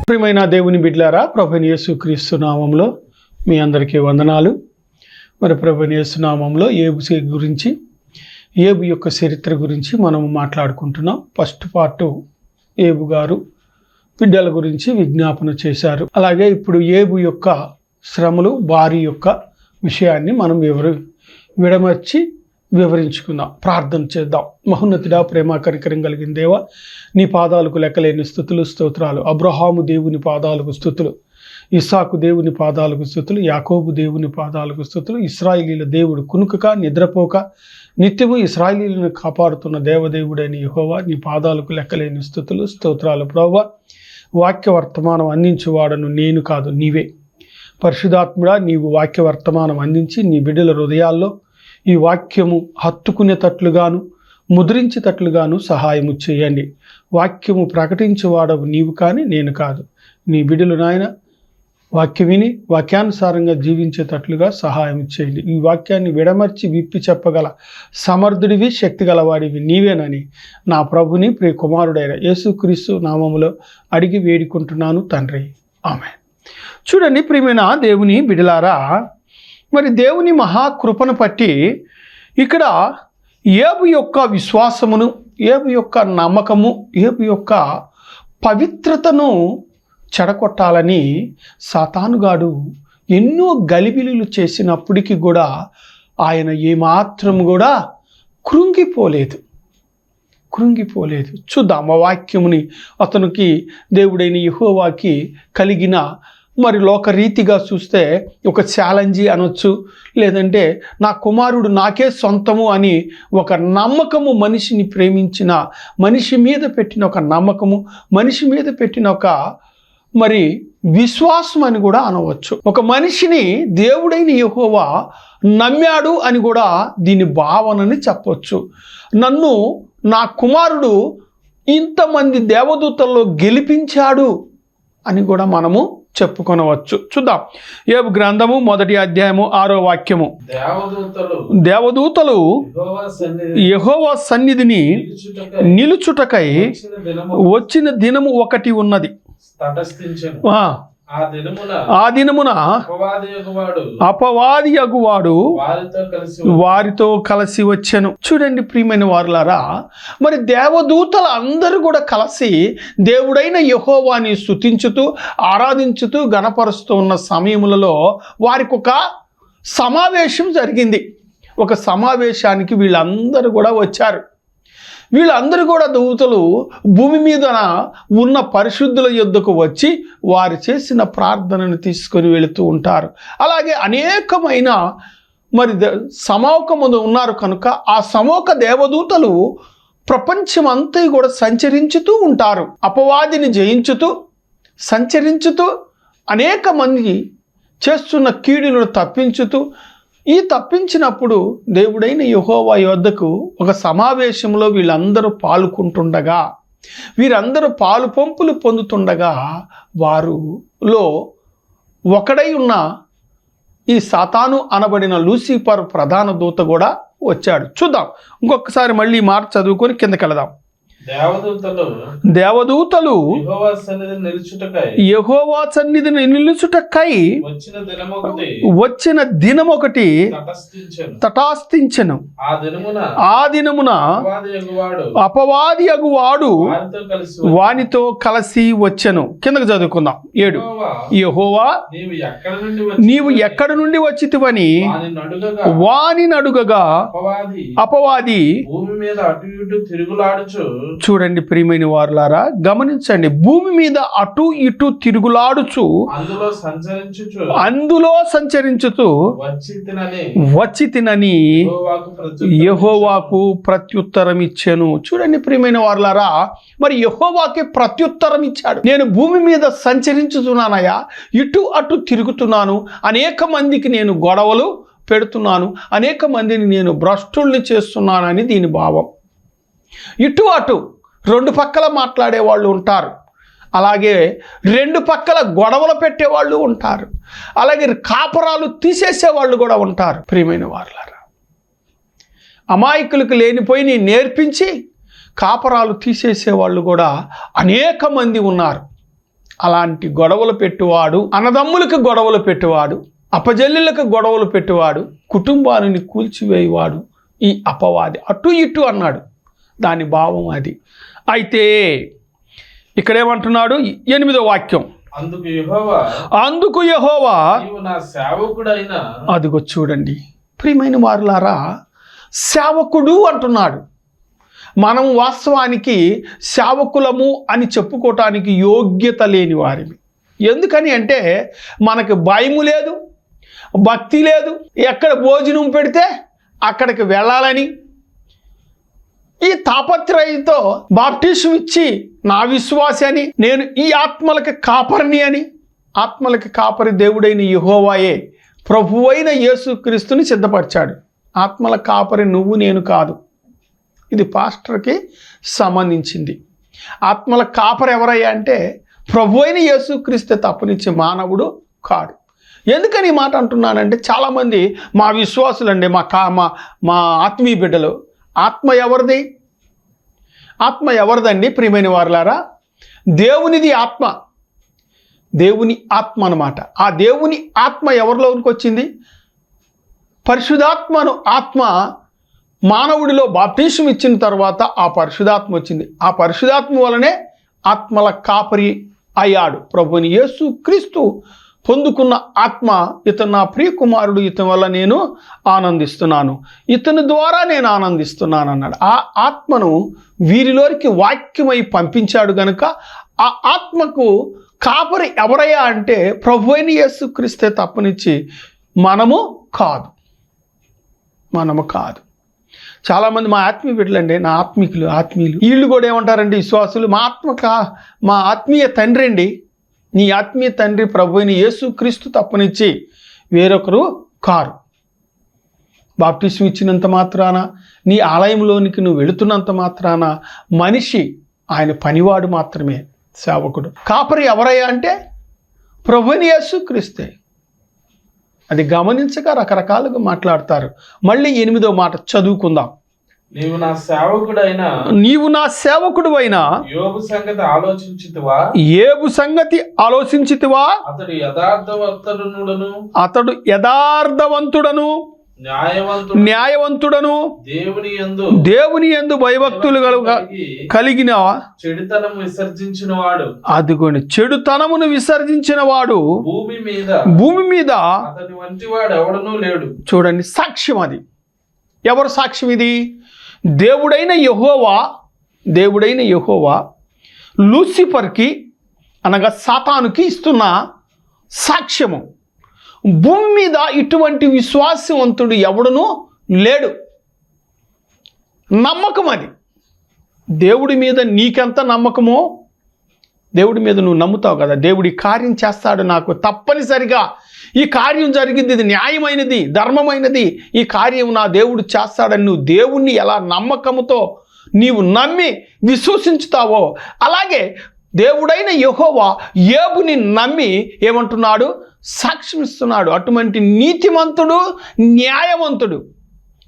ప్రియమైన దేవుని బిడ్డలారా, ప్రభువైన యేసుక్రీస్తు నామములో మీ అందరికీ వందనాలు. మరి ప్రభువైన యేసు నామములో ఏబు గురించి, ఏబు యొక్క చరిత్ర గురించి మనం మాట్లాడుకుంటున్నాం. ఫస్ట్ పార్ట్ ఏబు గారు బిడ్డల గురించి విజ్ఞాపన చేశారు. అలాగే ఇప్పుడు ఏబు యొక్క శ్రమలు, భార్య యొక్క విషయాన్ని మనం విడమర్చి వివరించుకుందాం. ప్రార్థన చేద్దాం. మహోన్నతుడా, ప్రేమ కనికరం కలిగిన దేవా, నీ పాదాలకు లెక్కలేని స్తుతులు, స్తోత్రాలు. అబ్రహాము దేవుని పాదాలకు స్తుతులు, ఇస్సాకు దేవుని పాదాలకు స్తుతులు, యాకోబు దేవుని పాదాలకు స్తుతులు. ఇశ్రాయేలీల దేవుడు కునుకక నిద్రపోక నిత్యము ఇశ్రాయేలీలను కాపాడుతున్న దేవదేవుడైన యెహోవా, నీ పాదాలకు లెక్కలేని స్తుతులు, స్తోత్రాలు. ప్రభువా, వాక్య వర్తమానం అందించేవాడను నేను కాదు, నీవే. పరిశుద్ధాత్ముడా, నీవు వాక్య వర్తమానం అందించి నీ బిడ్డల హృదయాల్లో ఈ వాక్యము హత్తుకునేటట్లుగాను ముద్రించేటట్లుగాను సహాయము చేయండి. వాక్యము ప్రకటించేవాడవు నీవు కానీ నేను కాదు. నీ బిడ్డలు నాయన వాక్యం విని వాక్యానుసారంగా జీవించేటట్లుగా సహాయం చేయండి. ఈ వాక్యాన్ని విడమర్చి విప్పి చెప్పగల సమర్థుడివి, శక్తి గలవాడివి నీవేనని నా ప్రభుని ప్రియ కుమారుడైన యేసుక్రీస్తు నామములో అడిగి వేడుకుంటున్నాను తండ్రి, ఆమేన్. చూడండి ప్రియమైన దేవుని బిడ్డలారా, మరి దేవుని మహాకృపను పట్టి ఇక్కడ ఏబు యొక్క విశ్వాసమును, ఏబు యొక్క నమ్మకము, ఏబు యొక్క పవిత్రతను చెడగొట్టాలని సాతానుగాడు ఎన్నో గలిబిలులు చేసినప్పటికీ కూడా ఆయన ఏమాత్రం కూడా కృంగిపోలేదు. చూద్దాం ఆ వాక్యముని. అతనికి దేవుడైన యెహోవాకి కలిగిన మరి లోకరీతిగా చూస్తే ఒక ఛాలెంజీ అనొచ్చు, లేదంటే నా కుమారుడు నాకే సొంతము అని ఒక నమ్మకము, మనిషిని ప్రేమించిన మనిషి మీద పెట్టిన ఒక నమ్మకము, మనిషి మీద పెట్టిన ఒక మరి విశ్వాసం అని కూడా అనవచ్చు. ఒక మనిషిని దేవుడైన యెహోవా నమ్మాడు అని కూడా దీని భావనని చెప్పవచ్చు. నన్ను నా కుమారుడు ఇంతమంది దేవదూతల్లో గెలిపించాడు అని కూడా మనము చెప్పుకొనవచ్చు. చూద్దాం. యోబు గ్రంథము 1వ అధ్యాయము 6వ వాక్యము. దేవదూతలు యెహోవా సన్నిధిని నిలుచుటకై వచ్చిన దినము ఒకటి ఉన్నది. ఆ దినమున అపవాది అగువాడు వారితో కలిసి వచ్చెను. చూడండి ప్రియమైన వారులారా, మరి దేవదూతలు అందరూ కూడా కలిసి దేవుడైన యెహోవాని స్తుతించుతూ, ఆరాధించుతూ, గణపరుస్తూ ఉన్న సమయములలో వారికి ఒక సమావేశం జరిగింది. ఒక సమావేశానికి వీళ్ళందరూ కూడా వచ్చారు. వీళ్ళందరూ కూడా దూతలు భూమి మీద ఉన్న పరిశుద్ధుల యొద్దకు వచ్చి వారు చేసిన ప్రార్థనను తీసుకొని వెళుతూ ఉంటారు. అలాగే అనేకమైన మరి సమూహములు ఉన్నారు కనుక ఆ సమూహ దేవదూతలు ప్రపంచమంతా కూడా సంచరించుతూ ఉంటారు. అపవాదిని జయించుతూ, సంచరించుతూ, అనేక మంది చేస్తున్న కీడులను తప్పించుతూ, ఈ తప్పించినప్పుడు దేవుడైన యెహోవా యొద్దకు ఒక సమావేశంలో వీళ్ళందరూ పాల్గొంటుండగా, వీరందరూ పాలు పంపులు పొందుతుండగా వారులో ఒకడై ఉన్న ఈ సాతాను అనబడిన లూసిఫర్ ప్రధాన దూత కూడా వచ్చాడు. చూద్దాం. ఇంకొకసారి మళ్ళీ మాట చదువుకొని కిందకి వెళదాం. దేవదూతలు యెహోవా సన్నిధిని నిలుచుటకై వచ్చిన దినమొకటి తటాస్తించెను. ఆ దినమున అపవాది అగువాడు వానితో కలిసి వచ్చెను. కిందకు చదువుకుందాం. 7. యెహోవా నీవు ఎక్కడి నుండి వచ్చితివని వాని అడుగగా అపవాది చూడండి ప్రియమైన వారులారా, గమనించండి. భూమి మీద అటు ఇటు తిరుగులాడుచు అందులో సంచరించుతూ వచ్చి తినని యెహోవాకు ప్రత్యుత్తరం ఇచ్చాను. చూడండి ప్రియమైన వారులారా, మరి యెహోవాకి ప్రత్యుత్తరం ఇచ్చాడు. నేను భూమి మీద సంచరించుతున్నానయ్యా, ఇటు అటు తిరుగుతున్నాను, అనేక మందికి నేను గొడవలు పెడుతున్నాను, అనేక మందిని నేను భ్రష్టుల్ని చేస్తున్నానని దీని భావం. ఇటు అటు రెండు పక్కల మాట్లాడే వాళ్ళు ఉంటారు, అలాగే రెండు పక్కల గొడవలు పెట్టేవాళ్ళు ఉంటారు, అలాగే కాపురాలు తీసేసేవాళ్ళు కూడా ఉంటారు. ప్రియమైన వారులారా, అమాయకులకు లేనిపోయి నేర్పించి కాపరాలు తీసేసే వాళ్ళు కూడా అనేక మంది ఉన్నారు. అలాంటి గొడవలు పెట్టువాడు, అన్నదమ్ములకు గొడవలు పెట్టువాడు, అపజల్లులకు గొడవలు పెట్టువాడు, కుటుంబాలని కూల్చివేయవాడు ఈ అపవాది. అటు ఇటు అన్నాడు, దాని భావం అది. అయితే ఇక్కడేమంటున్నాడు 8వ వాక్యం, అందుకు యెహోవా అదిగో చూడండి ప్రియమైన వారులారా, సేవకుడు అంటున్నాడు. మనం వాస్తవానికి సేవకులము అని చెప్పుకోవటానికి యోగ్యత లేని వారిని. ఎందుకని అంటే మనకు భయము లేదు, భక్తి లేదు, ఎక్కడ భోజనం పెడితే అక్కడికి వెళ్ళాలని ఈ తాపత్రయంతో బాప్టిజం ఇచ్చి నా విశ్వాసి అని, నేను ఈ ఆత్మలకు కాపరిని అని, ఆత్మలకు కాపరి దేవుడైన యెహోవాయే ప్రభువైన యేసుక్రీస్తుని సిద్ధపరిచాడు. ఆత్మల కాపరి నువ్వు నేను కాదు, ఇది పాస్టర్కి సంబంధించింది. ఆత్మల కాపరి ఎవరయ్యా అంటే ప్రభువైన యేసుక్రీస్తు తప్పనిచ్చే మానవుడు కాడు. ఎందుకని ఈ మాట అంటున్నానంటే చాలామంది మా విశ్వాసులండి, మా ఆత్మీయ బిడ్డలు, ఆత్మ ఎవరిది? ఆత్మ ఎవరిదండి ప్రియమైన వారులారా? దేవునిది ఆత్మ, దేవుని ఆత్మ అన్నమాట. ఆ దేవుని ఆత్మ ఎవరిలోకి వచ్చింది? పరిశుద్ధాత్మను ఆత్మ మానవుడిలో బాప్టిజం ఇచ్చిన తర్వాత ఆ పరిశుద్ధాత్మ వచ్చింది. ఆ పరిశుద్ధాత్మ వలనే ఆత్మల కాపరి అయ్యాడు. ప్రభుని యేసుక్రీస్తు పొందుకున్న ఆత్మ, ఇతను నా ప్రియ కుమారుడు, ఇతని వల్ల నేను ఆనందిస్తున్నాను, ఇతని ద్వారా నేను ఆనందిస్తున్నాను అన్నాడు. ఆ ఆత్మను వీరిలోకి వాక్యమై పంపించాడు గనుక ఆ ఆత్మకు కాపరి ఎవరయ్యా అంటే ప్రభువైన యేసుక్రీస్తే తప్పనిచ్చి మనము కాదు. చాలామంది మా ఆత్మీయ బిడ్డలండి, నా ఆత్మీయులు వీళ్ళు కూడా ఏమంటారండి విశ్వాసులు, మా ఆత్మీయ తండ్రి అండి, నీ ఆత్మీయ తండ్రి ప్రభువైన యేసుక్రీస్తు తప్పనిచ్చి వేరొకరు కారు. బాప్టిజం ఇచ్చినంత మాత్రాన, నీ ఆలయంలోనికి నువ్వు వెళుతున్నంత మాత్రాన మనిషి ఆయన పనివాడు మాత్రమే సేవకుడు. కాపరి ఎవరయ్యా అంటే ప్రభువైన యేసుక్రీస్తే. అది గమనించక రకరకాలుగా మాట్లాడతారు. మళ్ళీ 8వ మాట చదువుకుందాం. నీవు నా సేవకుడువైన యోబు సంగతి ఆలోచించితివా? అతడు యథార్థవంతుడను న్యాయవంతుడను దేవుని యందు భయభక్తులు కలిగిన చెడుతనము విసర్జించిన వాడు. అదిగోని చెడుతనమును విసర్జించిన వాడు భూమి మీద అతని వంటి వాడు ఎవడనూ లేడు. చూడండి సాక్ష్యం, అది ఎవరు సాక్ష్యం? ఇది దేవుడైన యెహోవా లూసిఫర్కి అనగా సాతానుకి ఇస్తున్న సాక్ష్యము. భూమి మీద ఇటువంటి విశ్వాసవంతుడు ఎవడునూ లేడు. నమ్మకం అది. దేవుడి మీద నీకెంత నమ్మకమో, దేవుడి మీద నువ్వు నమ్ముతావు కదా, దేవుడి కార్యం చేస్తాడు, నాకు తప్పనిసరిగా ఈ కార్యం జరిగింది, ఇది న్యాయమైనది, ధర్మమైనది, ఈ కార్యం నా దేవుడు చేస్తాడని నువ్వు దేవుణ్ణి ఎలా నమ్మకంతో నీవు నమ్మి విశ్వసించుతావో, అలాగే దేవుడైన యెహోవా యోబుని నమ్మి ఏమంటున్నాడు? సాక్ష్యం ఇస్తున్నాడు. అటువంటి నీతిమంతుడు, న్యాయవంతుడు.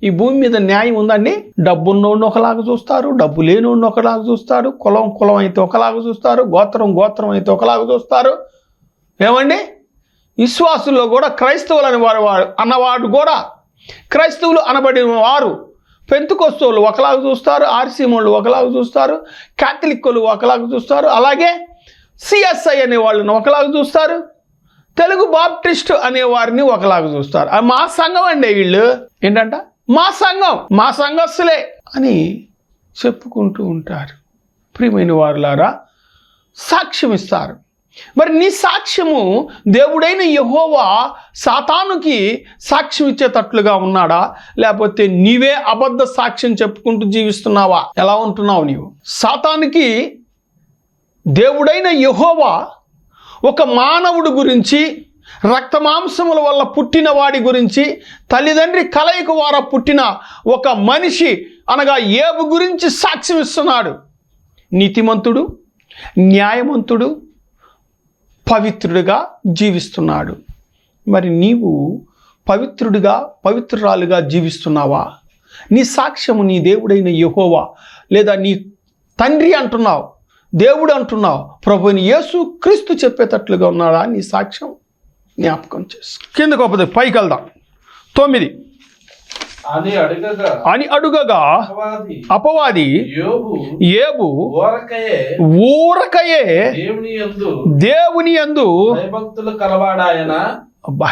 ఈ భూమి మీద న్యాయం ఉందండి. డబ్బున్నోడిని ఒకలాగా చూస్తారు, డబ్బు లేనోడిని ఒకలాగా చూస్తారు, కులం అయితే ఒకలాగా చూస్తారు, గోత్రం అయితే ఒకలాగా చూస్తారు. ఏమండి, విశ్వాసుల్లో కూడా క్రైస్తవులు అన్నవాడు కూడా, క్రైస్తవులు అనబడిన వారు పెంతుకొస్తోళ్ళు ఒకలాగా చూస్తారు, ఆర్సీమోళ్ళు ఒకలాగా చూస్తారు, క్యాథలిక్కులు ఒకలాగా చూస్తారు, అలాగే సిఎస్ఐ అనే వాళ్ళని ఒకలాగా చూస్తారు, తెలుగు బాప్టిస్ట్ అనే వారిని ఒకలాగా చూస్తారు. మా సంఘం అండి, వీళ్ళు ఏంటంట మా సంఘస్థులే అని చెప్పుకుంటూ ఉంటారు. ప్రియమైన వారులారా, సాక్ష్యం ఇస్తారు. మరి నీ సాక్ష్యము దేవుడైన యెహోవా సాతానుకి సాక్ష్యం ఇచ్చేటట్లుగా ఉన్నాడా, లేకపోతే నీవే అబద్ధ సాక్ష్యం చెప్పుకుంటూ జీవిస్తున్నావా? ఎలా ఉంటున్నావు నీవు? సాతానుకి దేవుడైన యెహోవా ఒక మానవుడు గురించి, రక్తమాంసముల వల్ల పుట్టిన వాడి గురించి, తల్లిదండ్రి కలయిక వారా పుట్టిన ఒక మనిషి అనగా యోబు గురించి సాక్ష్యం ఇస్తున్నాడు. నీతిమంతుడు, న్యాయవంతుడు, పవిత్రుడిగా జీవిస్తున్నాడు. మరి నీవు పవిత్రురాలుగా జీవిస్తున్నావా? నీ సాక్ష్యము నీ దేవుడైన యెహోవా లేదా నీ తండ్రి అంటున్నావు, దేవుడు అంటున్నావు, ప్రభుని యేసు క్రీస్తు చెప్పేటట్లుగా ఉన్నాడా నీ సాక్ష్యం జ్ఞాపకం చేసు. కిందకు పోతే పైకి వెళ్దాం. 9 అని అడుగగా అపవాది యోబు ఊరకయే దేవుని యందు భయభక్తులు కలవాడాయన. అబ్బా,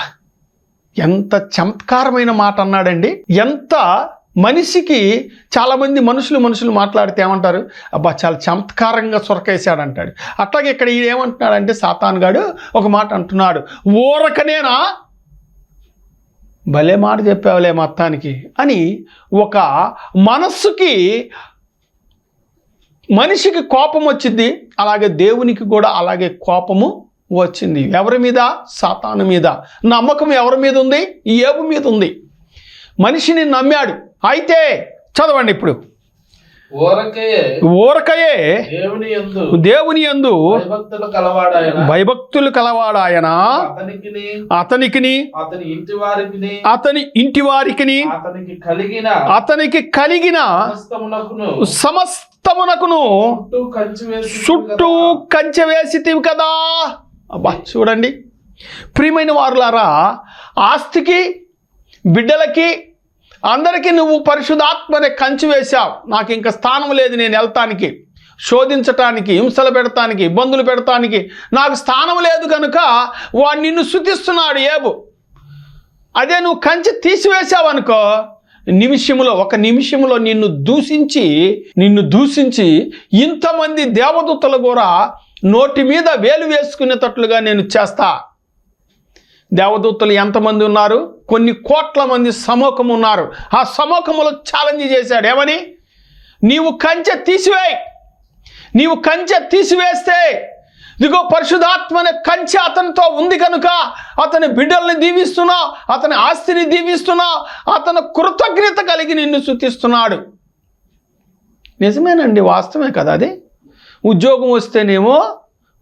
ఎంత చమత్కారమైన మాట అన్నాడండి. ఎంత మనిషికి చాలామంది మనుషులు మాట్లాడితే ఏమంటారు, అబ్బా చాలా చమత్కారంగా సొరకేశాడంటాడు. అట్లాగే ఇక్కడ ఏమంటున్నాడంటే సాతాను గాడు ఒక మాట అంటున్నాడు, ఊరకనేనా, భలే మాట చెప్పావులే మొత్తానికి అని. ఒక మనస్సుకి మనిషికి కోపం వచ్చింది, అలాగే దేవునికి కూడా అలాగే కోపము వచ్చింది. ఎవరి మీద? సాతాను మీద. నమ్మకం ఎవరి మీద ఉంది? యోబు మీద ఉంది. మనిషిని నమ్మాడు. అయితే చదవండి ఇప్పుడు. ఊరకయే దేవుని యందు భయభక్తులు కలవాడాయన అతనికిని అతని ఇంటి వారికిని అతనికి కలిగిన సమస్తమునకును చుట్టూ కంచె వేసితివి కదా. అబ్బా చూడండి ప్రియమైన వారులారా, ఆస్తికి బిడ్డలకి అందరికీ నువ్వు పరిశుద్ధాత్మనే కంచి వేశావు. నాకు ఇంకా స్థానం లేదు, నేను వెళ్తానికి, శోధించటానికి, హింసలు పెడతానికి, ఇబ్బందులు పెడతానికి నాకు స్థానం లేదు కనుక వాడు నిన్ను స్తుతిస్తున్నాడు యోబు. అదే నువ్వు కంచి తీసివేశావు అనుకో, ఒక నిమిషంలో నిన్ను దూషించి ఇంతమంది దేవదూతలు కూడా నోటి మీద వేలు వేసుకునేటట్లుగా నేను చేస్తా. దేవదూతలు ఎంతమంది ఉన్నారు? కొన్ని కోట్ల మంది సమూహం ఉన్నారు. ఆ సమూహములో ఛాలెంజ్ చేశాడు. ఏమని? నీవు కంచె తీసివేస్తే ఇదిగో పరిశుద్ధాత్మనే కంచె అతనితో ఉంది కనుక అతని బిడ్డల్ని దీవిస్తున్నావు, అతని ఆస్తిని దీవిస్తున్నావు, అతను కృతజ్ఞత కలిగి నిన్ను స్తుతిస్తున్నాడు. నిజమేనండి, వాస్తవమే కదా అది. ఉద్యోగం వస్తేనేమో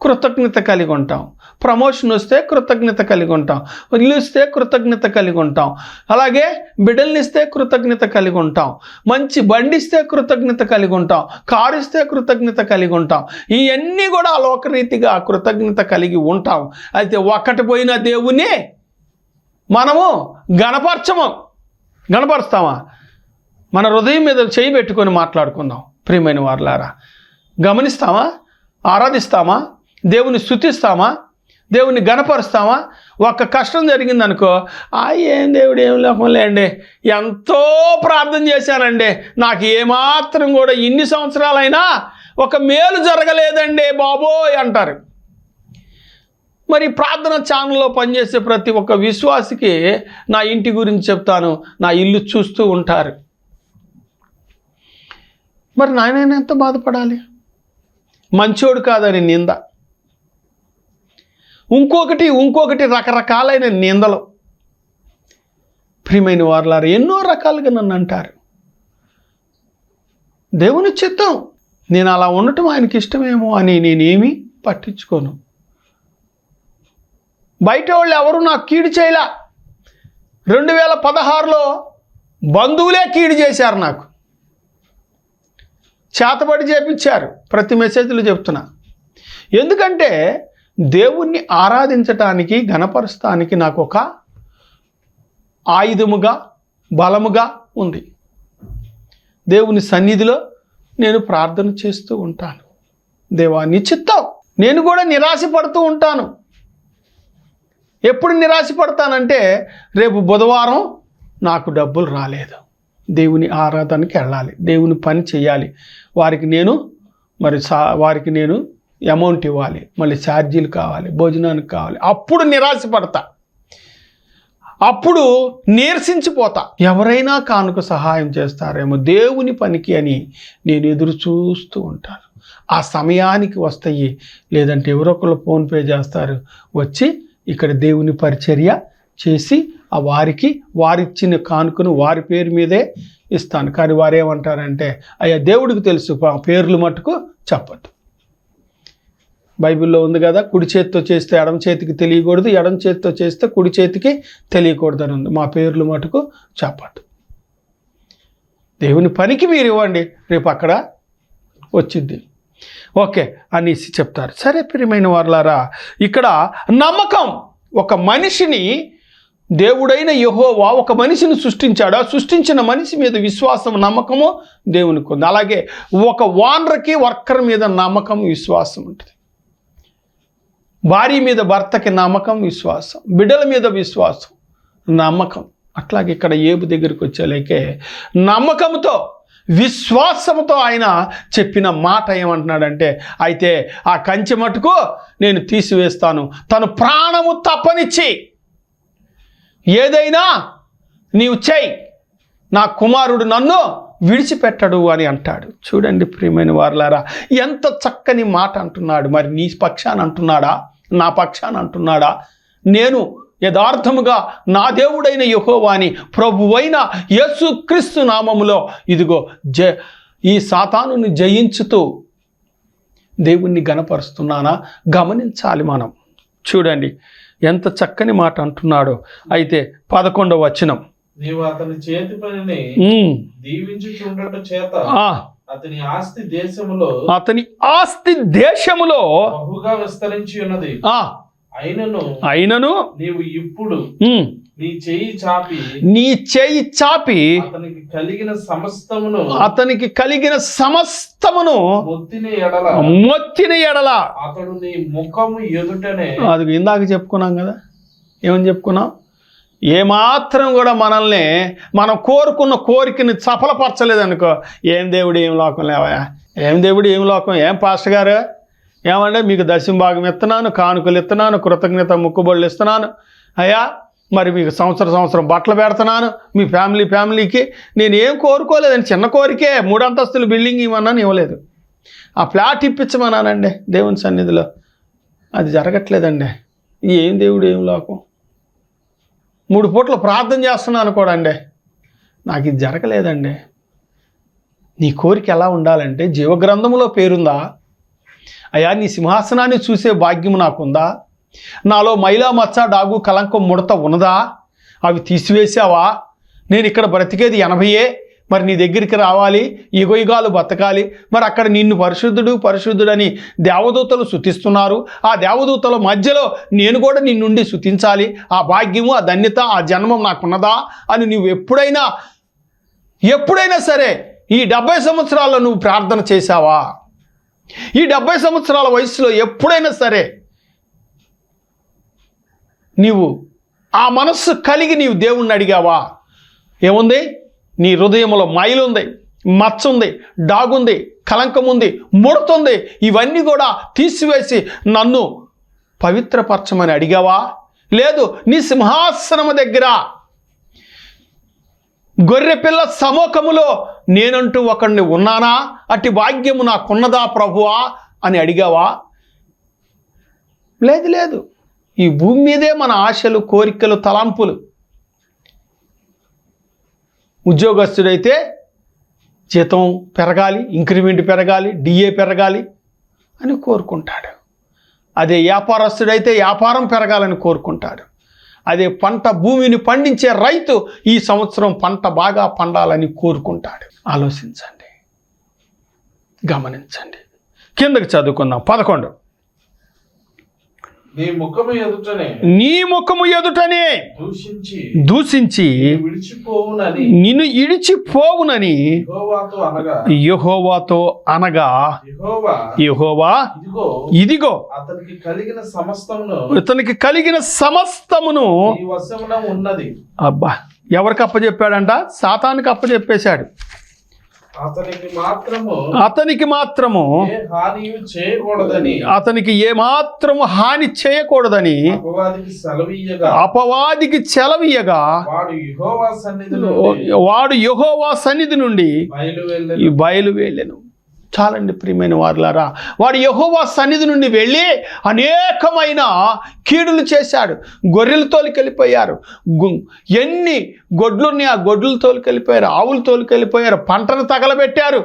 కృతజ్ఞత కలిగి ఉంటాం, ప్రమోషన్ వస్తే కృతజ్ఞత కలిగి ఉంటాం, ఇల్లు ఇస్తే కృతజ్ఞత కలిగి ఉంటాం, అలాగే బిడ్డల్ని ఇస్తే కృతజ్ఞత కలిగి ఉంటాం, మంచి బండి ఇస్తే కృతజ్ఞత కలిగి ఉంటాం, కారు ఇస్తే కృతజ్ఞత కలిగి ఉంటాం. ఇవన్నీ కూడా లోకరీతిగా కృతజ్ఞత కలిగి ఉంటాం. అయితే ఒక్కటి పోయిన దేవుణ్ణి మనము గణపరుస్తామా? మన హృదయం మీద చేయి పెట్టుకొని మాట్లాడుకుందాం ప్రియమైన వారులారా. గమనిస్తామా? ఆరాధిస్తామా? దేవుని స్తుతిస్తామా? దేవుని గణపరుస్తామా? ఒక్క కష్టం జరిగిందనుకో, ఏం దేవుడు ఏం లేకుంలేండి, ఎంతో ప్రార్థన చేశానండి, నాకు ఏమాత్రం కూడా ఇన్ని సంవత్సరాలైనా ఒక మేలు జరగలేదండి బాబోయ్ అంటారు. మరి ప్రార్థన ఛానల్లో పనిచేసే ప్రతి ఒక్క విశ్వాసికి నా ఇంటి గురించి చెప్తాను, నా ఇల్లు చూస్తూ ఉంటారు. మరి నాయన ఎంత బాధపడాలి? మంచోడు కాదని నింద, ఇంకొకటి రకరకాలైన నిందలు. ప్రియమైన వారులారా, ఎన్నో రకాలుగా నన్ను అంటారు. దేవుని చిత్తం, నేను అలా ఉండటం ఆయనకి ఇష్టమేమో అని నేనేమీ పట్టించుకోను. బయట వాళ్ళు ఎవరు నాకు కీడు చేయలే. 2016లో బంధువులే కీడు చేశారు, నాకు చేతబడి చేపించారు. ప్రతి మెసేజ్లు చెప్తున్నా. ఎందుకంటే దేవుణ్ణి ఆరాధించటానికి, గణపరచటానికి నాకు ఒక ఆయుధముగా, బలముగా ఉంది. దేవుని సన్నిధిలో నేను ప్రార్థన చేస్తూ ఉంటాను. దేవా నీ చిత్తం. నేను కూడా నిరాశపడుతూ ఉంటాను. ఎప్పుడు నిరాశపడతానంటే, రేపు బుధవారం నాకు డబ్బులు రాలేదు, దేవుని ఆరాధనకి వెళ్ళాలి, దేవుని పని చేయాలి, వారికి నేను అమౌంట్ ఇవ్వాలి, మళ్ళీ ఛార్జీలు కావాలి, భోజనానికి కావాలి. అప్పుడు నిరాశపడతా, అప్పుడు నీరసించిపోతా. ఎవరైనా కానుక సహాయం చేస్తారేమో దేవుని పనికి అని నేను ఎదురు చూస్తూ ఉంటాను. ఆ సమయానికి వస్తాయి, లేదంటే ఎవరొకరు ఫోన్పే చేస్తారు, వచ్చి ఇక్కడ దేవుని పరిచర్య చేసి ఆ వారిచ్చిన కానుకను వారి పేరు మీదే ఇస్తాను. కానీ వారు ఏమంటారంటే, అయ్యా దేవుడికి తెలుసు, పేర్లు మట్టుకు చెప్పద్దు. బైబిల్లో ఉంది కదా, కుడి చేతితో చేస్తే ఎడమ చేతికి తెలియకూడదు, ఎడమ చేతితో చేస్తే కుడి చేతికి తెలియకూడదు అని ఉంది. మా పేర్లు మటుకు చెప్పద్దు. దేవుని పనికి మీరు ఇవ్వండి, రేపు అక్కడ వచ్చింది. ఓకే అనేసి చెప్తారు. సరే ప్రియమైన వారలారా, ఇక్కడ నమ్మకం, ఒక మనిషిని దేవుడైన యెహోవా ఒక మనిషిని సృష్టించాడు. ఆ సృష్టించిన మనిషి మీద విశ్వాసం, నమ్మకము దేవునికి ఉంది. అలాగే ఒక ఓనర్కి వర్కర్ మీద నమ్మకం, విశ్వాసం ఉంటుంది. భార్య మీద భర్తకి నమ్మకం, విశ్వాసం, బిడ్డల మీద విశ్వాసం, నమ్మకం. అట్లాగే ఇక్కడ ఏబు దగ్గరికి వచ్చేలేకే నమ్మకంతో, విశ్వాసంతో ఆయన చెప్పిన మాట ఏమంటున్నాడంటే, అయితే ఆ కంచె మటుకు నేను తీసివేస్తాను, తను ప్రాణము తప్పనిచ్చి ఏదైనా నీవు చెయ్యి, నా కుమారుడు నన్ను విడిచిపెట్టడు అని అంటాడు. చూడండి ప్రియమైన వారలారా, ఎంత చక్కని మాట అంటున్నాడు. మరి నీ పక్షాన అంటున్నాడా, నా పక్షాన అంటున్నాడా? నేను యథార్థముగా నా దేవుడైన యెహోవాని, ప్రభువైన యేసుక్రీస్తు నామములో ఇదిగో ఈ సాతానుని జయించుతూ దేవుణ్ణి గణపరుస్తున్నానా గమనించాలి మనం. చూడండి ఎంత చక్కని మాట అంటున్నాడో. అయితే 11వ వచనం, నీవు అతని చేతి పనిని దీవించుచుండట చేత అతని ఆస్తి దేశములో బహుగా విస్తరించి ఉన్నది. అయినను నీవు ఇప్పుడు నీ చేయి చాపి అతనికి కలిగిన సమస్తమును మొత్తిన ఎడల అతడు నీ ముఖము ఎదుటనే. అది ఇందాక చెప్పుకున్నాం కదా, ఏమని చెప్పుకున్నాం? ఏమాత్రం కూడా మనల్ని మనం కోరుకున్న కోరికని సఫలపరచలేదనుకో, ఏం దేవుడు ఏం లోకం లేవా, ఏం దేవుడు ఏం లోకం, ఏం పాస్టర్ గారు ఏమంటే మీకు దశమ భాగం ఇస్తున్నాను, కానుకలు ఇస్తున్నాను, కృతజ్ఞత ముక్కుబడులు ఇస్తున్నాను అయ్యా, మరి మీకు సంవత్సరం బట్టలు పెడుతున్నాను, మీ ఫ్యామిలీకి నేను ఏం కోరుకోలేదండి, చిన్న కోరికే 3 అంతస్తులు బిల్డింగ్ ఇవ్వమన్నాను, ఇవ్వలేదు. ఆ ఫ్లాట్ ఇప్పించమన్నానండి దేవుని సన్నిధిలో, అది జరగట్లేదండి. ఏం దేవుడు ఏం లోకం, 3 పూటలు ప్రార్థన చేస్తున్నాను కూడా అండి, నాకు ఇది జరగలేదండి. నీ కోరిక ఎలా ఉండాలంటే, జీవగ్రంథములో పేరుందా అయ్యా, నీ సింహాసనాన్ని చూసే భాగ్యము నాకుందా, నాలో మైలా మచ్చ డాగు కలంకం ముడత ఉన్నదా, అవి తీసివేసావా, నేను ఇక్కడ బ్రతికేది 80, మరి నీ దగ్గరికి రావాలి, యుగయుగాలు బతకాలి, మరి అక్కడ నిన్ను పరిశుద్ధుడని దేవదూతలు స్తుతిస్తున్నారు, ఆ దేవదూతల మధ్యలో నేను కూడా నిన్నుండి స్తుతించాలి, ఆ భాగ్యము, ఆ ధన్యత, ఆ జన్మం నాకున్నదా అని నువ్వు ఎప్పుడైనా సరే ఈ 70 సంవత్సరాల్లో నువ్వు ప్రార్థన చేశావా? ఈ 70 సంవత్సరాల వయసులో ఎప్పుడైనా సరే నీవు ఆ మనస్సు కలిగి నీవు దేవుణ్ణి అడిగావా? ఏముంది? నీ హృదయంలో మైలుంది, మచ్చ ఉంది, డాగుంది, కలంకం ఉంది, ముడుతుంది, ఇవన్నీ కూడా తీసివేసి నన్ను పవిత్రపరచమని అడిగావా? లేదు, నీ సింహాసనము దగ్గర గొర్రెపిల్ల సమూహములో నేనంటూ ఒకడిని ఉన్నానా, అట్టి భాగ్యము నాకున్నదా ప్రభువా అని అడిగావా? లేదు. ఈ భూమి మీదే మన ఆశలు, కోరికలు, తలంపులు. ఉద్యోగస్తుడైతే జీతం పెరగాలి, ఇంక్రిమెంట్ పెరగాలి, డిఏ పెరగాలి అని కోరుకుంటాడు. అదే వ్యాపారస్తుడైతే వ్యాపారం పెరగాలని కోరుకుంటాడు. అదే భూమిని పండించే రైతు ఈ సంవత్సరం పంట బాగా పండాలని కోరుకుంటాడు. ఆలోచించండి, గమనించండి. కిందకి చదువుకుందాం. 11, నీ ముఖము ఎదుటనే దూషించి నిన్ను ఇడిచిపోవునని యెహోవాతో అనగా యెహోవా ఇదిగో ఇతనికి కలిగిన సమస్తమును ఉన్నది. అబ్బా, ఎవరికి అప్పచెప్పాడంట? సాతానికి అప్పచెప్పేశాడు. అతనికి మాత్రము అతనికి ఏమాత్రము హాని చేయకూడదని అపవాదికి సెలవీయగా వాడు యెహోవా సన్నిధి నుండి బయలువెళ్ళెను. చాలండి ప్రియమైన వారులారా, వాడు యెహోవా సన్నిధి నుండి వెళ్ళి అనేకమైన కీడులు చేశాడు. గొర్రెలు తోలుకెళ్ళిపోయారు, ఎన్ని గొడ్లున్నాయి ఆ గొడ్లు తోలుకెళ్ళిపోయారు, ఆవులు తోలుకెళ్ళిపోయారు, పంటను తగలబెట్టారు,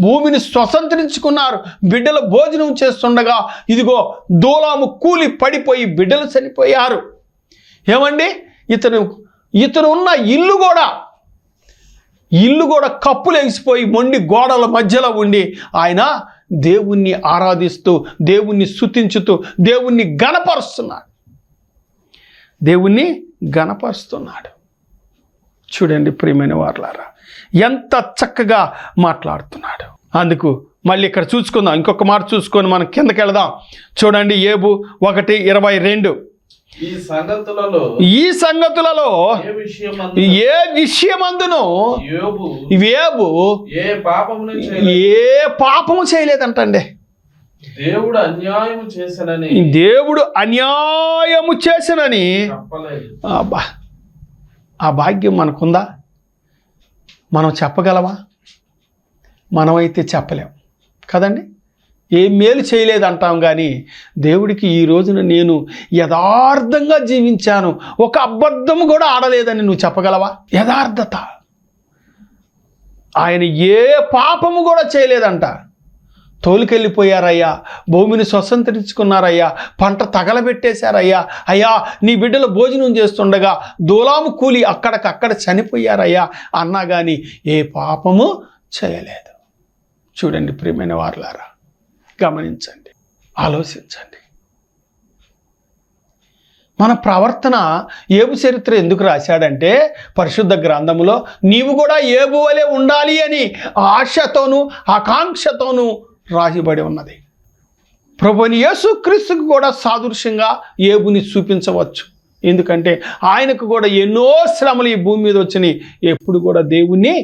భూమిని స్వతంత్రించుకున్నారు. బిడ్డల భోజనం చేస్తుండగా ఇదిగో దూలాము కూలి పడిపోయి బిడ్డలు చనిపోయారు. ఏమండి, ఇతను ఉన్న ఇల్లు కూడా కప్పులు ఎగిసిపోయి మొండి గోడల మధ్యలో ఉండి ఆయన దేవుణ్ణి ఆరాధిస్తూ, దేవుణ్ణి స్తుతించుతూ, దేవుణ్ణి గణపరుస్తున్నాడు. దేవుణ్ణి గణపరుస్తున్నాడు. చూడండి ప్రియమైన వారలారా, ఎంత చక్కగా మాట్లాడుతున్నాడు. అందుకు మళ్ళీ ఇక్కడ చూసుకుందాం, ఇంకొక మాట చూసుకొని మనం కిందకి వెళదాం. చూడండి యోబు 1:22. ఈ సంగతులలో ఏ విషయమందును యోబు ఏ పాపము చేయలేదంటండి. దేవుడు అన్యాయము చేసనని అబ్బా, ఆ భాగ్యం మనకుందా? మనం చెప్పగలమా? మనమైతే చెప్పలేం కదండి. ఏ మేలు చేయలేదంటాం, కానీ దేవుడికి ఈ రోజున నేను యథార్థంగా జీవించాను, ఒక అబద్ధము కూడా ఆడలేదని నువ్వు చెప్పగలవా? యథార్థత. ఆయన ఏ పాపము కూడా చేయలేదంట. తోలుకెళ్ళిపోయారయ్యా, భూమిని స్వతంత్రించుకున్నారయ్యా, పంట తగలబెట్టేశారయ్యా, అయ్యా నీ బిడ్డలు భోజనం చేస్తుండగా దూలాము కూలి అక్కడికక్కడ చనిపోయారయ్యా అన్నా కానీ ఏ పాపము చేయలేదు. చూడండి ప్రియమైన వారలారా, గమనించండి, ఆలోచించండి. మన ప్రవర్తన యోబు చరిత్ర ఎందుకు రాశాడంటే, పరిశుద్ధ గ్రంథములో నీవు కూడా యోబు వలె ఉండాలి అని ఆశతోనూ ఆకాంక్షతోనూ రాయబడి ఉన్నది. ప్రభువైన యేసుక్రీస్తుకు కూడా సాదృశ్యంగా యోబుని చూపించవచ్చు. ఎందుకంటే ఆయనకు కూడా ఎన్నో శ్రమలు ఈ భూమి మీద వచ్చినాయి. ఎప్పుడు కూడా దేవుణ్ణి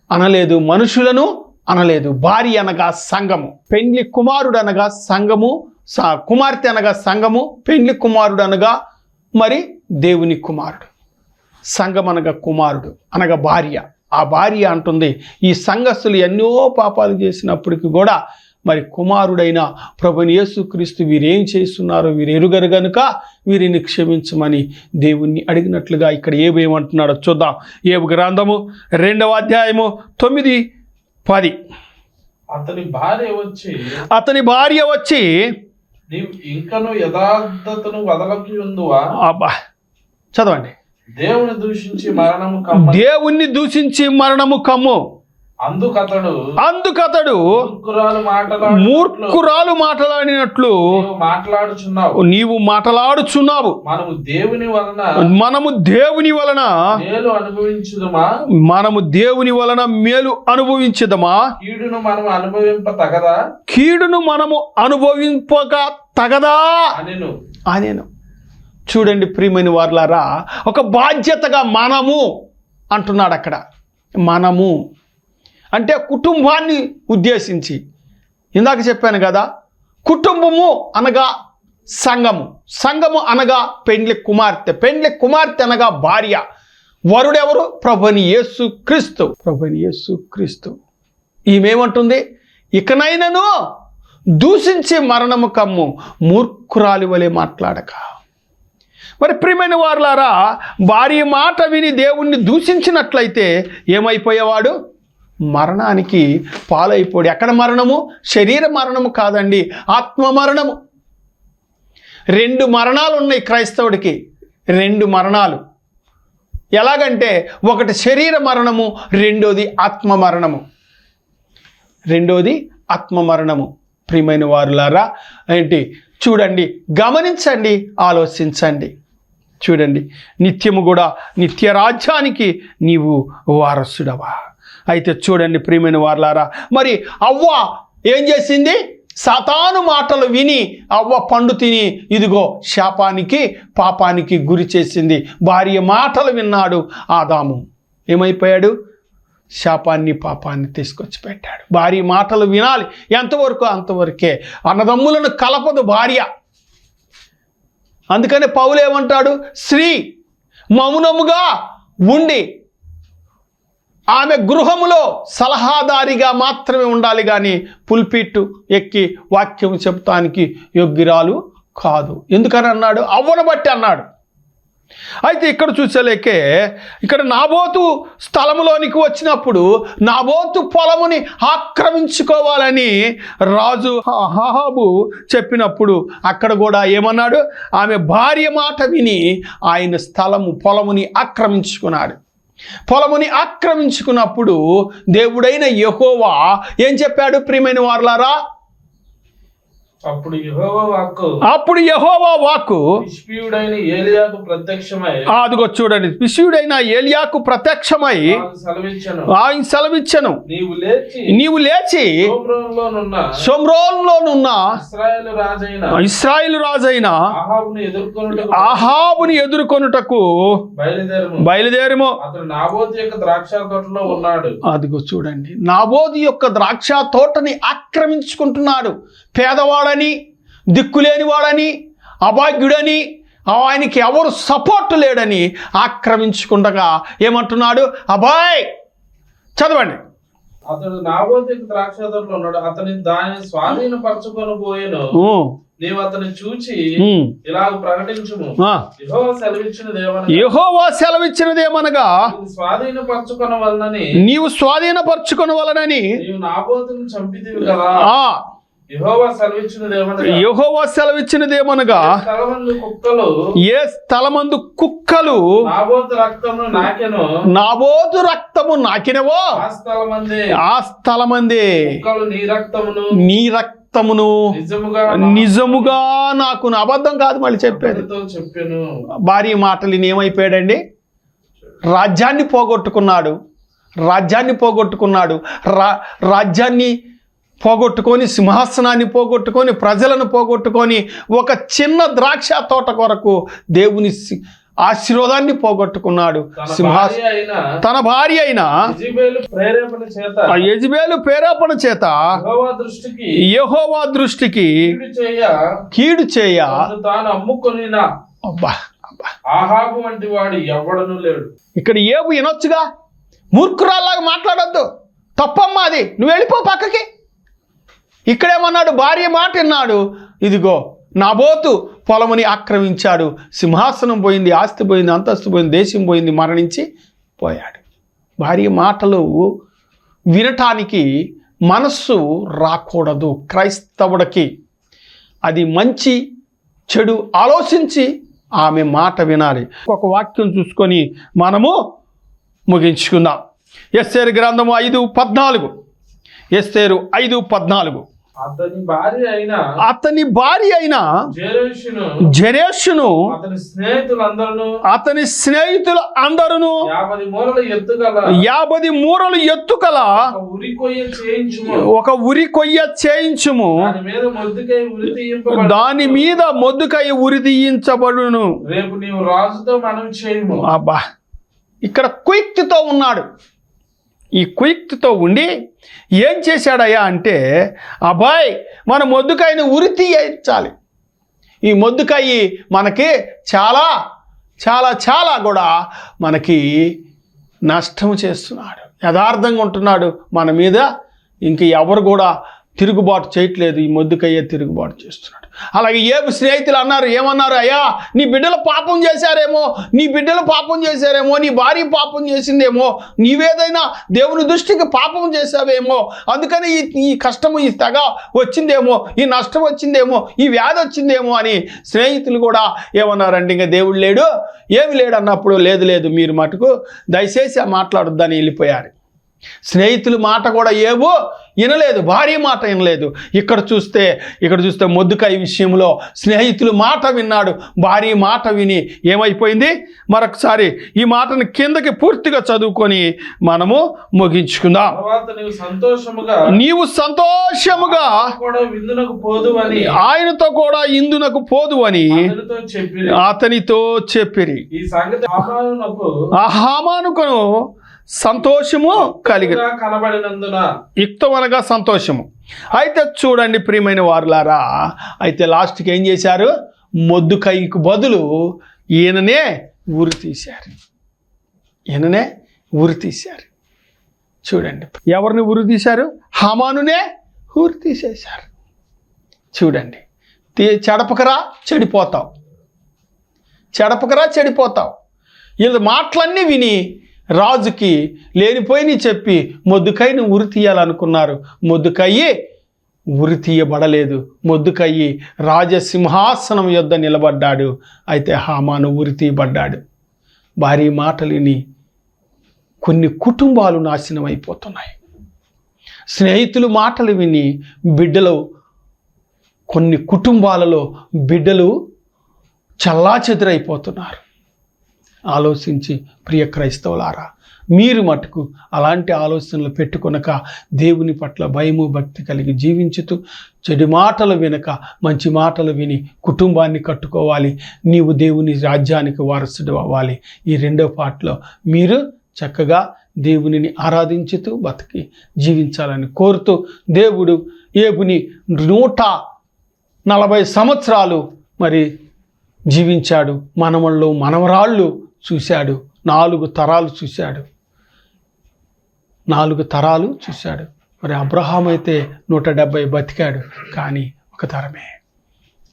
అనలేదు, మనుషులను అనలేదు. భార్య అనగా సంఘము, పెండ్లి కుమారుడు అనగా సంఘము, కుమార్తె అనగా సంఘము, పెండ్లి కుమారుడు అనగా మరి దేవుని కుమారుడు, సంఘం అనగా కుమారుడు అనగా భార్య. ఆ భార్య అంటుంది, ఈ సంఘస్థులు ఎన్నో పాపాలు చేసినప్పటికీ కూడా మరి కుమారుడైన ప్రభువైన యేసుక్రీస్తు వీరేం చేస్తున్నారో వీరు ఎరుగరు గనుక వీరిని క్షమించమని దేవుణ్ణి అడిగినట్లుగా ఇక్కడ ఏమంటున్నాడో చూద్దాం. యోబు గ్రంథము 2వ అధ్యాయము 9-10. అతని భార్య వచ్చి ఇంకను యథార్థతను వదలకుందువా? అబ్బా, చదవండి. దేవుని దూషించి మరణము కమ్ము. అందుకతడు మూర్ఖురాలు మాట్లాడినట్లు నీవు మాట్లాడుచున్నావు. మనము దేవుని వలన మేలు అనుభవించుదమా? కీడును మనము అనుభవింపక తగదా అనేను. చూడండి ప్రియమైన వారలారా, ఒక బాధ్యతగా మనము అంటున్నాడు అక్కడ. మనము అంటే కుటుంబాన్ని ఉద్దేశించి. ఇందాక చెప్పాను కదా, కుటుంబము అనగా సంఘము, సంఘము అనగా పెండ్లి కుమార్తె, పెండ్లి కుమార్తె అనగా భార్య. వరుడెవరు? ప్రభువైన యేసుక్రీస్తు. ప్రభువైన యేసుక్రీస్తు. ఈమెమంటుంది, ఇకనైనను దూషించి మరణము కమ్ము, మూర్ఖురాలి వలె మాట్లాడక. మరి ప్రియమైన వారలారా, భార్య మాట విని దేవుణ్ణి దూషించినట్లయితే ఏమైపోయేవాడు? మరణానికి పాలైపోయాడు. ఎక్కడ మరణము? శరీర మరణము కాదండి, ఆత్మ మరణము. 2 మరణాలు ఉన్నాయి క్రైస్తవుడికి, 2 మరణాలు. ఎలాగంటే ఒకటి శరీర మరణము, రెండోది ఆత్మ మరణము. ఆత్మ మరణము. ప్రియమైన వారులారా, ఏంటి చూడండి, గమనించండి, ఆలోచించండి. చూడండి, నిత్యము కూడా నిత్య రాజ్యానికి నీవు వారసుడవా? అయితే చూడండి ప్రియమైన వారలారా, మరి అవ్వ ఏం చేసింది? సాతాను మాటలు విని అవ్వ పండు తిని ఇదిగో శాపానికి పాపానికి గురి చేసింది. భార్య మాటలు విన్నాడు ఆదాము, ఏమైపోయాడు? శాపాన్ని పాపాన్ని తీసుకొచ్చి పెట్టాడు. భార్య మాటలు వినాలి, ఎంతవరకు అంతవరకే. అన్నదమ్ములను కలపదు భార్య. అందుకని పౌలు ఏమంటాడు? స్త్రీ మౌనముగా ఉండి ఆమె గృహములో సలహాదారిగా మాత్రమే ఉండాలి, కానీ పుల్పిట్టు ఎక్కి వాక్యం చెప్తానికి యోగ్యురాలు కాదు. ఎందుకని అన్నాడు? అవ్వను బట్టి అన్నాడు. అయితే ఇక్కడ చూసేలేకే, ఇక్కడ నాబోతు స్థలములోనికి వచ్చినప్పుడు నాబోతు పొలముని ఆక్రమించుకోవాలని రాజు అహాబు చెప్పినప్పుడు అక్కడ కూడా ఏమన్నాడు? ఆమె భార్య మాట విని ఆయన పొలముని ఆక్రమించుకున్నాడు. పొలముని ఆక్రమించుకున్నప్పుడు దేవుడైన యెహోవా ఏం చెప్పాడు ప్రియమైన వారలారా? అప్పుడు యెహోవా వాక్కు తిష్బీయుడైన ఏలియాకు ప్రత్యక్షమై, అదిగో చూడండి, తిష్బీయుడైన ఏలియాకు ప్రత్యక్షమై ఆయన సెలవిచ్చను, నీవు లేచి షోమ్రోనులోనున్న ఇశ్రాయేలు రాజైన అహాబుని ఎదుర్కొనుటకు బయలుదేరము. అదిగో చూడండి, నాబోతు యొక్క ద్రాక్ష తోటని ఆక్రమించుకుంటున్నాడు. పేదవాడని, దిక్కులేని వాడని, అభాగ్యుడని, ఆయనకి ఎవరు సపోర్ట్ లేడని ఆక్రమించుకుండగా ఏమంటున్నాడు? అబ్బాయ్ చదవండి. అతడు నాబోతు యొక్క ద్రాక్ష తోటలో ఉన్నాడు, అతని దానిని స్వాధీనపరచుకొని పోయేను. నీవు అతన్ని చూచి ఇలాగ ప్రకటించుము, యెహోవా సెలవిచ్చినదేమనగా నీవు స్వాధీనపరచుకొనవలెనని నీవు నాబోతును చంపితివి కదా. యెహోవా సెలవిచ్చినదేమనగా ఏ స్థలమందు కుక్కలు నాబోతు రక్తము నాకినవో ఆ స్థలమందే నీ రక్తమును నిజముగా నాకు అబద్ధం కాదు మళ్ళీ చెప్పేది. భార్య మాటలు ఏమైపోయాడండి? రాజ్యాన్ని పోగొట్టుకున్నాడు, రాజ్యాన్ని పోగొట్టుకొని, సింహాసనాన్ని పోగొట్టుకొని, ప్రజలను పోగొట్టుకొని, ఒక చిన్న ద్రాక్ష తోట కొరకు దేవుని ఆశీర్వాదాన్ని పోగొట్టుకున్నాడు. తన భార్య అయిన యెజబెలు ప్రేరేపణ చేత యెహోవా దృష్టికి కీడు చేయ అహాబు వంటి వాడు ఎవడను లేడు. ఇక్కడ ఏబు వినొచ్చుగా, మూర్ఖురాల్లాగా మాట్లాడొద్దు, తప్పమ్మా అది, నువ్వు వెళ్ళిపో పక్కకి. ఇక్కడేమన్నాడు? భార్య మాట విన్నాడు. ఇదిగో నాబోతు పొలముని ఆక్రమించాడు, సింహాసనం పోయింది, ఆస్తి పోయింది, అంతస్తు పోయింది, దేశం పోయింది, మరణించి పోయాడు. భార్య మాటలు వినటానికి మనస్సు రాకూడదు క్రైస్తవుడికి. అది మంచి చెడు ఆలోచించి ఆమె మాట వినాలి. ఒక వాక్యం చూసుకొని మనము ముగించుకుందాం. ఎస్తేరు గ్రంథము 5:14. ఎస్తేరు 5:14. అతని భార్య అయిన జెరెషును అతని స్నేహితులు అందరూ 50 మూరలు ఎత్తుగల ఒక ఉరి కొయ్య చేయించుము, దాని మీద మొద్దుకై ఉరి తీయించబడును. రేపు నీవు రాజుతో మనం చేయము. అబ్బా, ఇక్కడ కుయుక్తితో ఉన్నాడు. ఈ కుయుక్తితో ఉండి ఏం చేశాడయ్యా అంటే, అబ్బాయి మన మొద్దుకాయని ఉరి తీయించాలి. ఈ మొద్దుకాయ మనకి చాలా చాలా చాలా కూడా మనకి నష్టం చేస్తున్నాడు. యథార్థంగా ఉంటున్నాడు మన మీద. ఇంక ఎవరు కూడా తిరుగుబాటు చేయట్లేదు, ఈ మొద్దుకయ్యే తిరుగుబాటు చేస్తున్నాడు. అలాగే ఏబు స్నేహితులు అన్నారు, ఏమన్నారు? అయ్యా నీ బిడ్డలు పాపం చేశారేమో, నీ భార్య పాపం చేసిందేమో, నీవేదైనా దేవుని దృష్టికి పాపం చేశావేమో, అందుకని ఈ కష్టము, ఈ తెగ వచ్చిందేమో, ఈ నష్టం వచ్చిందేమో, ఈ వ్యాధి వచ్చిందేమో అని స్నేహితులు కూడా ఏమన్నారంటే, ఇంకా దేవుడు లేడు, ఏమి లేడు అన్నప్పుడు, లేదు మీరు మటుకు దయచేసి మాట్లాడొద్దని వెళ్ళిపోయారు. స్నేహితుల మాట కూడా ఏవో వినలేదు, భార్య మాట వినలేదు. ఇక్కడ చూస్తే మొద్దుకాయ విషయంలో స్నేహితులు మాట విన్నాడు, భార్య మాట విని ఏమైపోయింది? మరొకసారి ఈ మాటను కిందకి పూర్తిగా చదువుకొని మనము ముగించుకుందాం. నీవు సంతోషముగా ఆయనతో కూడా ఇందునకు పోదు అని అతనితో చెప్పిరి. హామానుకును సంతోషము కనబడినందున, యుక్తం అనగా సంతోషము. అయితే చూడండి ప్రియమైన వారులారా, అయితే లాస్ట్కి ఏం చేశారు? మొద్దుకైకు బదులు ఈయననే ఉరి తీశారు. చూడండి, ఎవరిని ఉరి తీశారు? హామానునే ఉరి తీసేశారు. చూడండి, చెడపకరా చెడిపోతావు. వీళ్ళ మాటలన్నీ విని రాజుకి లేనిపోయిని చెప్పి మొద్దుకైని ఉరి తీయాలనుకున్నారు. మొద్దుకయ్యి ఉరి తీయబడలేదు. మొద్దుకయ్యి రాజసింహాసనం యొద్ద నిలబడ్డాడు. అయితే హామాను ఉరి తీయబడ్డాడు. భార్య మాటలిని కొన్ని కుటుంబాలు నాశనం అయిపోతున్నాయి. స్నేహితులు మాటలు విని బిడ్డలు, కొన్ని కుటుంబాలలో బిడ్డలు చల్లాచెదురైపోతున్నారు. ఆలోచించి ప్రియ క్రైస్తవులారా, మీరు మటుకు అలాంటి ఆలోచనలు పెట్టుకొనక దేవుని పట్ల భయము భక్తి కలిగి జీవించుతూ చెడు మాటలు వినక మంచి మాటలు విని కుటుంబాన్ని కట్టుకోవాలి. నీవు దేవుని రాజ్యానికి వారసుడు అవ్వాలి. ఈ రెండో పాటలో మీరు చక్కగా దేవునిని ఆరాధించుతూ బతికి జీవించాలని కోరుతూ, దేవుడు ఏబుని 140 సంవత్సరాలు మరి జీవించాడు. మనవళ్ళు మనవరాళ్ళు చూశాడు. 4 తరాలు చూశాడు. 4 తరాలు చూశాడు. మరి అబ్రహాం అయితే 170 బతికాడు, కానీ ఒక తరమే.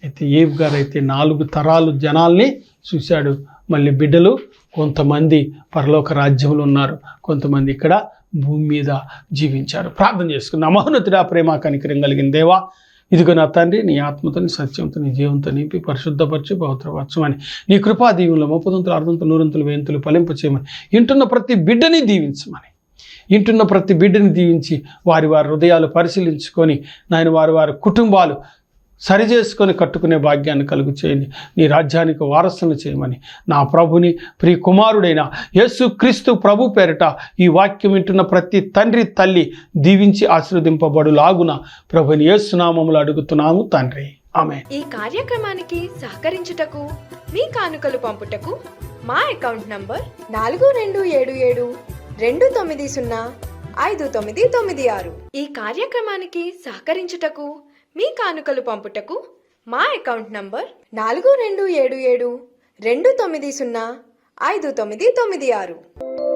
అయితే ఏబు గారు అయితే 4 తరాలు జనాల్ని చూశాడు. మళ్ళీ బిడ్డలు కొంతమంది పరలోక రాజ్యంలో ఉన్నారు, కొంతమంది ఇక్కడ భూమి మీద జీవించారు. ప్రార్థన చేసుకుందాం. మహోన్నతుడా, ప్రేమ కనికరం కలిగిన దేవా, ఇదిగో నా తండ్రి, నీ ఆత్మతో నీ సత్యంతో నీ జీవంతో నింపి పరిశుద్ధపరిచి పవిత్రపరచమని, నీ కృపా దీవుల్లో 30 60 100 100 ఫలింప చేయమని, ఇంటున్న ప్రతి బిడ్డని దీవించమని, ఇంటున్న ప్రతి బిడ్డని దీవించి వారి వారి హృదయాలు పరిశీలించుకొని నాయన వారి కుటుంబాలు సరిచేసుకొని కట్టుకునే భాగ్యాన్ని కలుగు చేయండి. నీ రాజ్యానికి వారసులను చేయమని నా ప్రభుని ప్రియ కుమారుడైన యేసు క్రీస్తు ప్రభు పేరిట ఈ వాక్యం వింటున్న ప్రతి తండ్రి తల్లి దీవించి ఆశీర్వదింపబడులాగున ప్రభుని యేసు నామములో అడుగుతున్నాము తండ్రి, ఆమేన్. ఈ కార్యక్రమానికి సహకరించుటకు మీ కానుకలు పంపుటకు మా అకౌంట్ నంబర్ 427729059996. ఈ కార్యక్రమానికి సహకరించుటకు మీ కానుకలు పంపుటకు మా అకౌంట్ నంబర్ 427729059996.